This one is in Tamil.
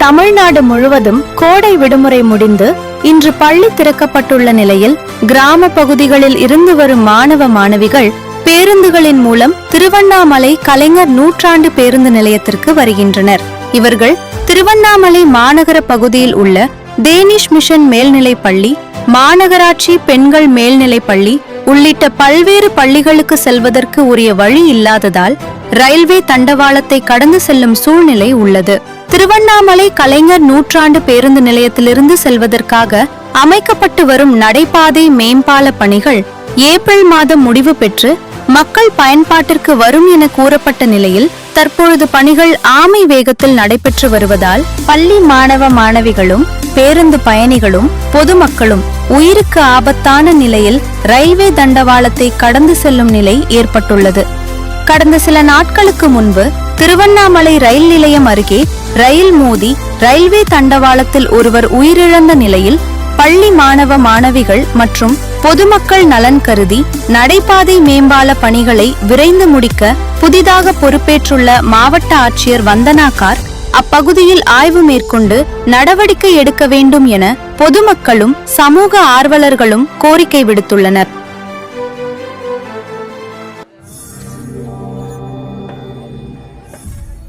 தமிழ்நாடு முழுவதும் கோடை விடுமுறை முடிந்து இன்று பள்ளி திறக்கப்பட்டுள்ள நிலையில் கிராம பகுதிகளில் இருந்து வரும் மாணவ மாணவிகள் பேருந்துகளின் மூலம் திருவண்ணாமலை கலைஞர் நூற்றாண்டு பேருந்து நிலையத்திற்கு வருகின்றனர். இவர்கள் திருவண்ணாமலை மாநகர பகுதியில் உள்ள டேனிஷ் மிஷன் மேல்நிலைப் பள்ளி, மாநகராட்சி பெண்கள் மேல்நிலைப் பள்ளி உள்ளிட்ட பல்வேறு பள்ளிகளுக்கு செல்வதற்கு உரிய வழி இல்லாததால் ரயில்வே தண்டவாளத்தை கடந்து செல்லும் சூழ்நிலை உள்ளது. திருவண்ணாமலை கலைஞர் நூற்றாண்டு பேருந்து நிலையத்திலிருந்து செல்வதற்காக அமைக்கப்பட்டு வரும் நடைபாதை மேம்பால பணிகள் ஏப்ரல் மாதம் முடிவு பெற்று மக்கள் பயன்பாட்டிற்கு வரும் என கூறப்பட்ட நிலையில் தற்பொழுது பணிகள் ஆமை வேகத்தில் நடைபெற்று வருவதால் பள்ளி மாணவ மாணவிகளும் பேருந்து பயணிகளும் பொதுமக்களும் உயிருக்கு ஆபத்தான நிலையில் ரயில்வே தண்டவாளத்தை கடந்து செல்லும் நிலை ஏற்பட்டுள்ளது. கடந்த சில நாட்களுக்கு முன்பு திருவண்ணாமலை ரயில் நிலையம் அருகே ரயில் மோதி ரயில்வே தண்டவாளத்தில் ஒருவர் உயிரிழந்த நிலையில் பள்ளி மாணவ மாணவிகள் மற்றும் பொதுமக்கள் நலன் கருதி நடைபாதை மேம்பால பணிகளை விரைந்து முடிக்க புதிதாக பொறுப்பேற்றுள்ள மாவட்ட ஆட்சியர் வந்தனா கார்க் அப்பகுதியில் ஆய்வு மேற்கொண்டு நடவடிக்கை எடுக்க வேண்டும் என பொதுமக்களும் சமூக ஆர்வலர்களும் கோரிக்கை விடுத்துள்ளனர்.